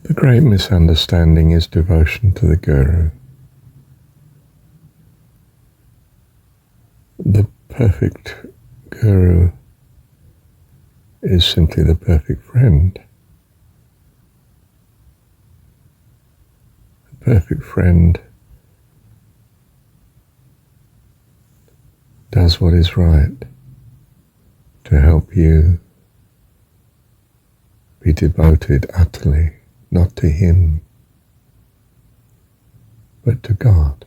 The great misunderstanding is devotion to the Guru. The perfect Guru is simply the perfect friend. The perfect friend does what is right to help you be devoted utterly, not to him, but to God.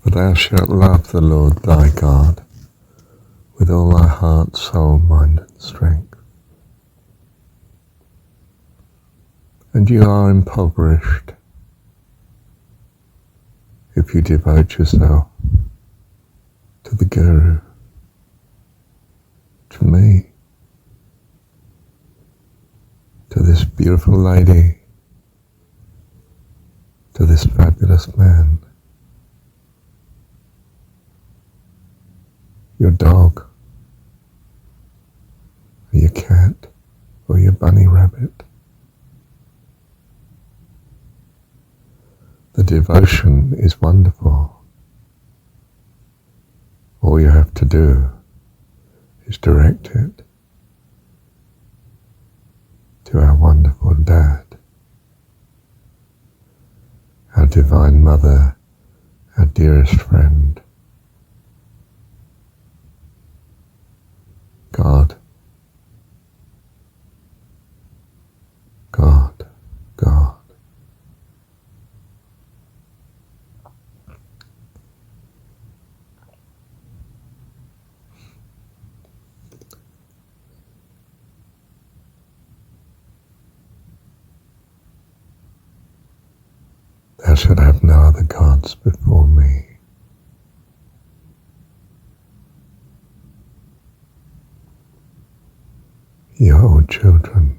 For thou shalt love the Lord thy God with all thy heart, soul, mind, and strength. And you are impoverished if you devote yourself to the Guru, to me, to this beautiful lady, to this fabulous man, your dog, or your cat, or your bunny rabbit. The devotion is wonderful. All you have to do is direct it to our wonderful Dad, our Divine Mother, our dearest friend, God, God, God. Thou shalt have no other gods before me. Your children,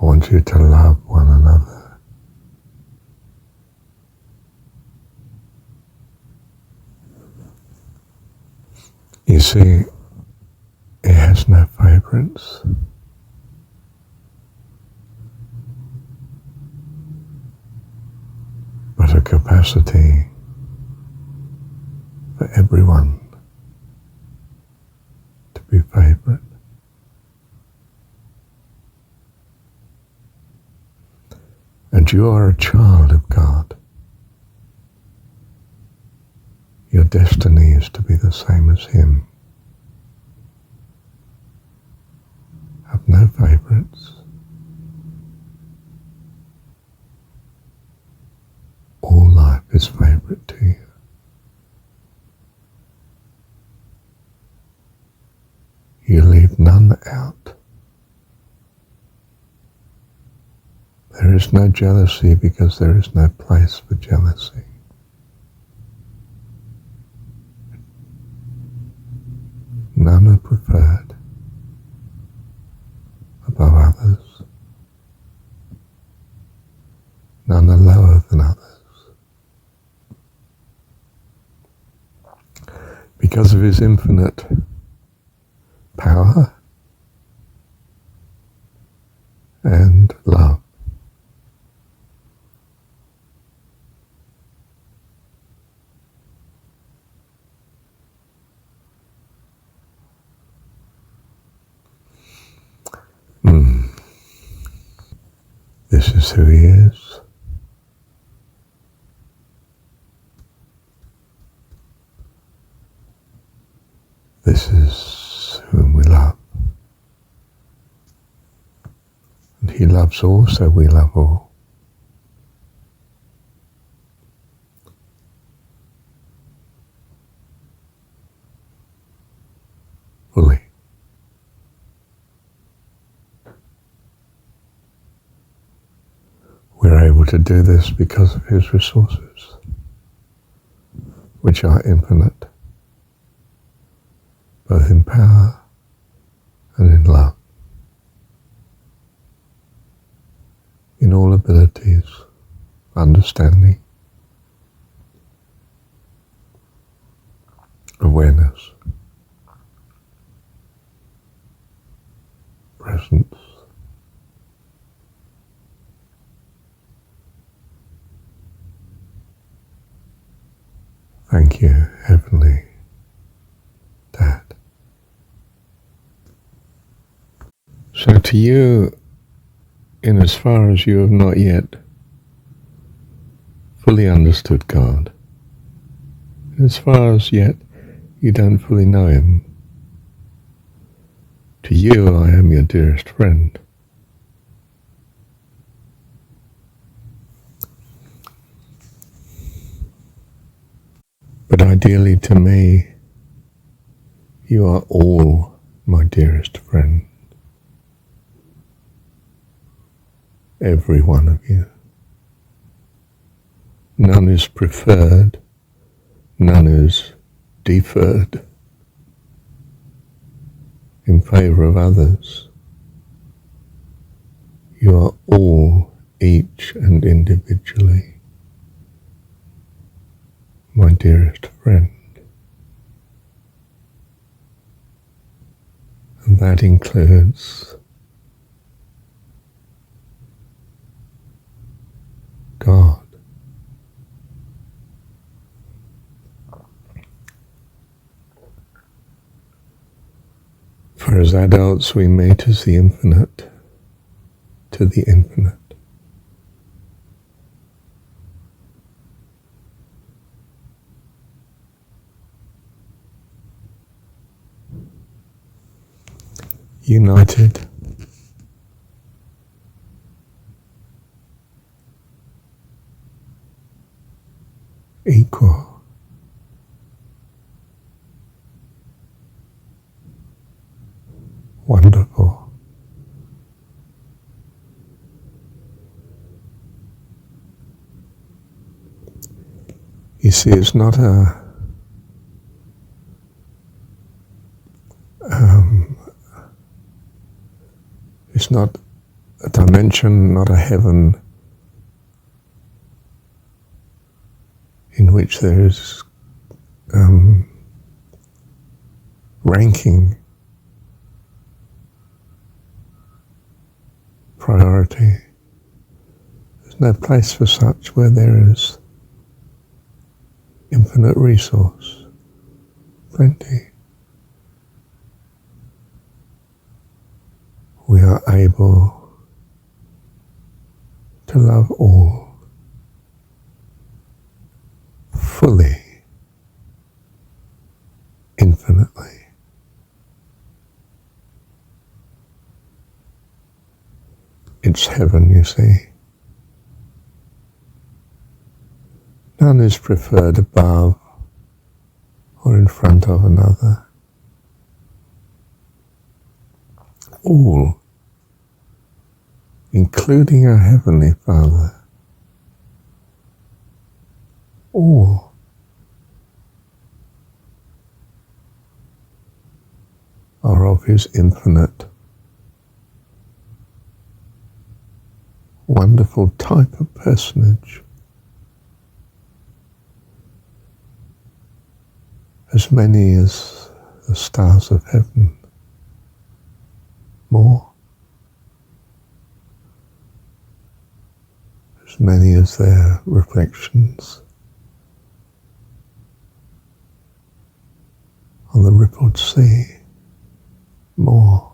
I want you to love one another. You see, it has no favourites. But a capacity for everyone to be favourite. And you are a child of God. Your destiny is to be the same as him. Have no favourites. All life is favourite to you. You leave none out. There is no jealousy because there is no place for jealousy. None are preferred above others. None are lower than others. Because of his infinite power and love. This is who he is. This is whom we love. And he loves all, so we love all. Fully. We're able to do this because of his resources, which are infinite, both in power and in love, in all abilities, understanding, awareness. presence. Thank you, Heavenly Dad. So to you, in as far as you have not yet fully understood God, as far as yet you don't fully know Him, to you I am your dearest friend. But ideally to me, you are all my dearest friend. Every one of you. None is preferred, none is deferred in favour of others. You are all, each and individually, my dearest friend. And that includes God. For as adults we meet as the infinite to the infinite. United, equal, wonderful, you see, it's not it's not a dimension, not a heaven in which there is ranking, priority. There's no place for such where there is infinite resource, plenty. We are able to love all fully, infinitely. It's heaven, you see. None is preferred above or in front of another. All, including our Heavenly Father, all are of His infinite, wonderful type of personage. As many as the stars of heaven, more. As many as their reflections on the rippled sea, more.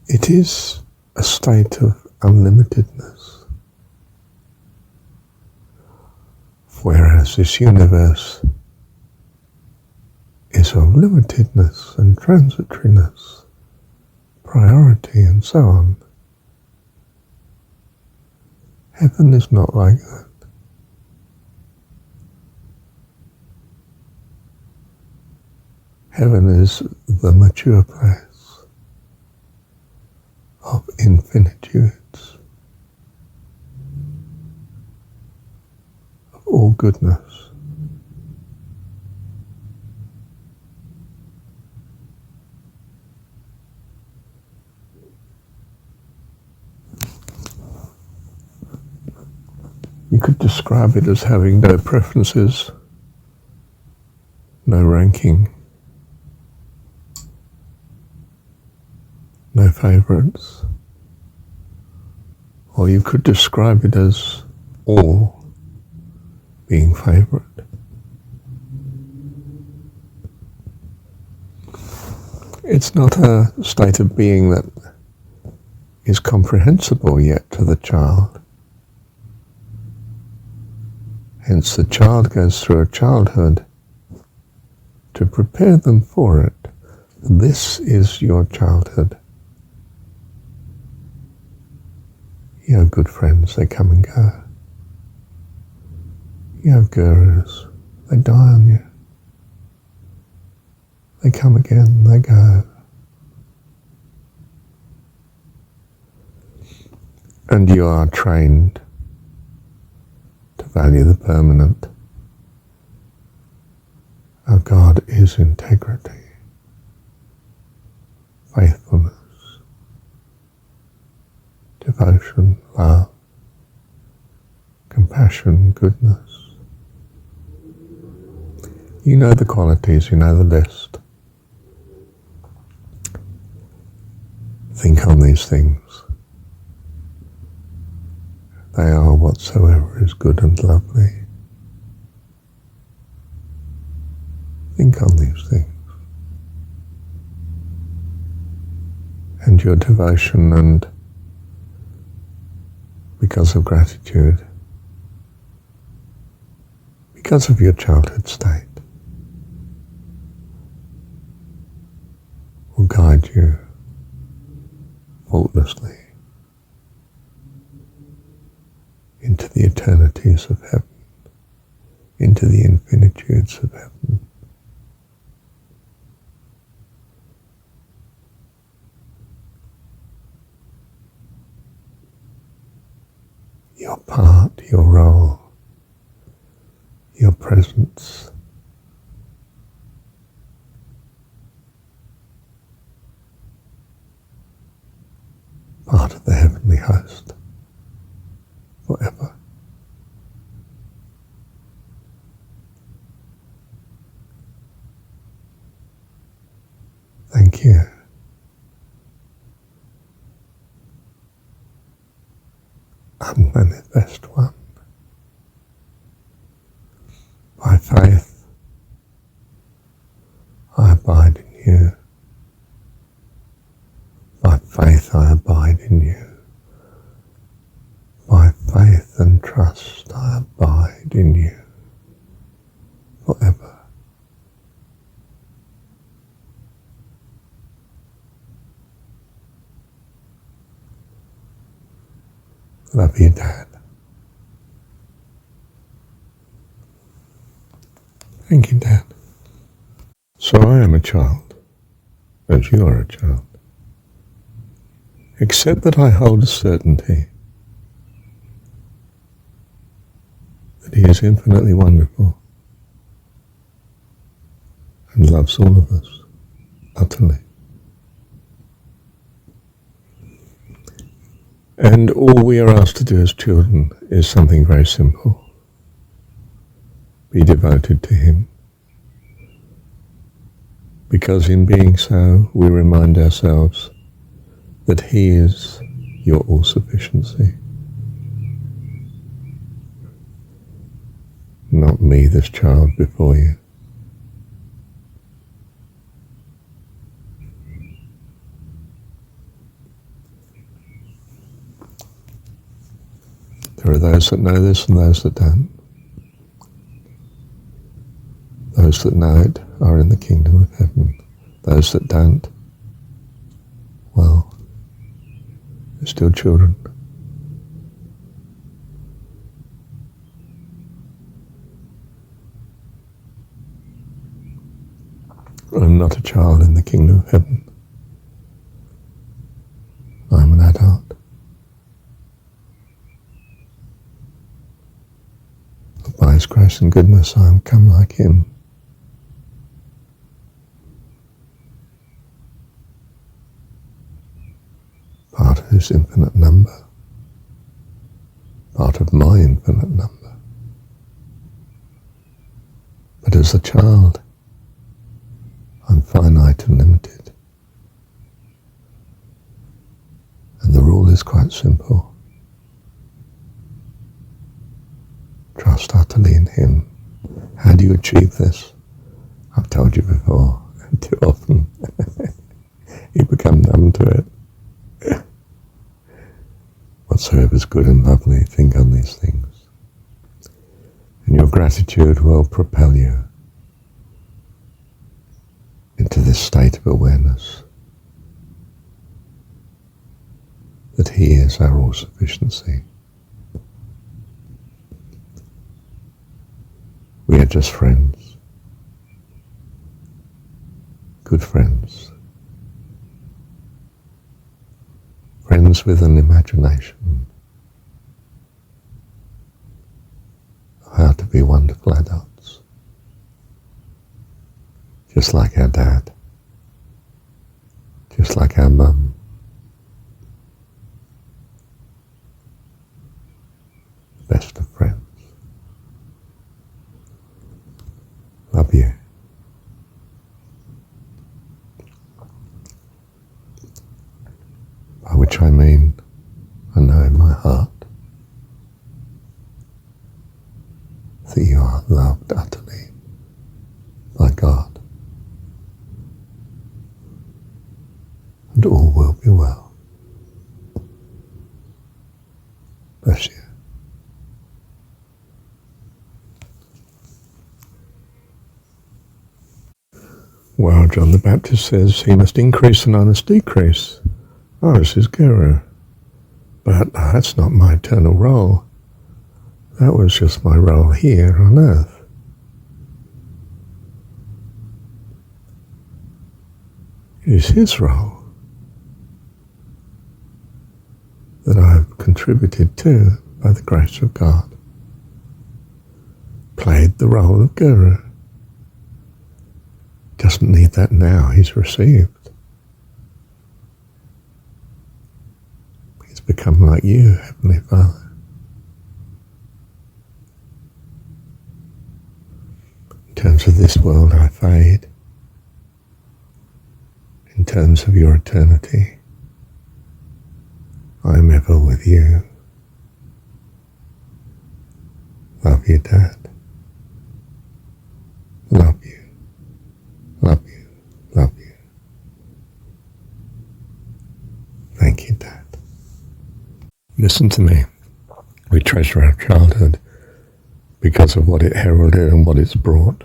It is a state of unlimitedness, whereas this universe is of limitedness and transitoriness, priority and so on. Heaven is not like that. Heaven is the mature place of infinitudes, of all goodness. You could describe it as having no preferences, no ranking, no favourites, or you could describe it as all being favourite. It's not a state of being that is comprehensible yet to the child. Hence the child goes through a childhood to prepare them for it. This is your childhood. You have good friends, they come and go. You have gurus, they die on you. They come again, they go. And you are trained to value the permanent. Our God is integrity, faithfulness, devotion, love, compassion, goodness. You know the qualities, you know the list. Think on these things. They are whatsoever is good and lovely. Think on these things. And your devotion, and because of gratitude, because of your childhood state, will guide you faultlessly into the eternities of heaven, into the infinitudes of heaven. Your part, your role, your presence, part of the heavenly host forever. Thank you. Unmanifest one. By faith, I abide in you. By faith, I abide in you. By faith and trust, I abide in you forever. Love you, Dad. Thank you, Dad. So I am a child, as you are a child, except that I hold a certainty that He is infinitely wonderful and loves all of us utterly. And all we are asked to do as children is something very simple. Be devoted to Him. Because in being so, we remind ourselves that He is your all-sufficiency. Not me, this child before you. There are those that know this and those that don't. Those that know it are in the kingdom of heaven. Those that don't, well, they're still children. I'm not a child in the kingdom of heaven. I'm an adult. By His grace and goodness, I am come like Him. Part of His infinite number. Part of my infinite number. But as a child, simple. Trust utterly in him. How do you achieve this? I've told you before, too often. You become numb to it. Whatsoever is good and lovely, think on these things. And your gratitude will propel you into this state of awareness that he is our all-sufficiency. We are just friends, good friends, friends with an imagination of how to be wonderful adults, just like our dad, just like our mum. Best of friends. Love you. By which I mean, I know in my heart that you are loved utterly by God, and all will be well. Bless you. Well, John the Baptist says he must increase and I must decrease. Oh, this is Guru. But that's not my eternal role. That was just my role here on earth. It is his role that I have contributed to by the grace of God. Played the role of Guru. Doesn't need that now, he's received. He's become like you, Heavenly Father. In terms of this world, I fade. In terms of your eternity, I am ever with you. Love you, Dad. Love you. Love you, love you. Thank you, Dad. Listen to me. We treasure our childhood because of what it heralded and what it's brought.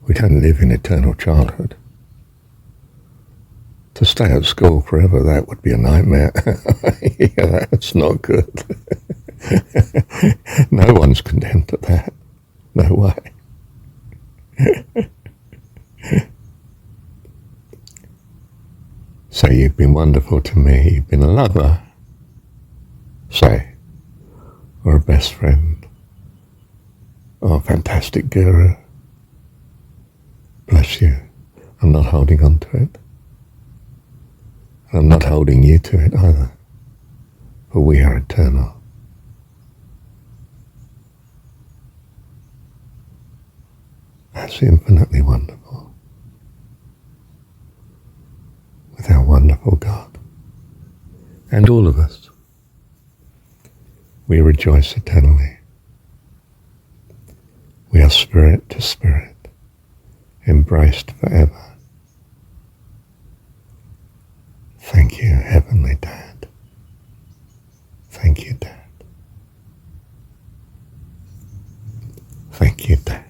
We don't live in eternal childhood. To stay at school forever, that would be a nightmare. Yeah, that's not good. No one's condemned to that. No way. So you've been wonderful to me, you've been a lover, say, or a best friend, or a fantastic guru. Bless you. I'm not holding on to it. I'm not holding you to it either, for we are eternal. That's infinitely wonderful. With our wonderful God. And all of us. We rejoice eternally. We are spirit to spirit, embraced forever. Thank you, Heavenly Dad. Thank you, Dad. Thank you, Dad.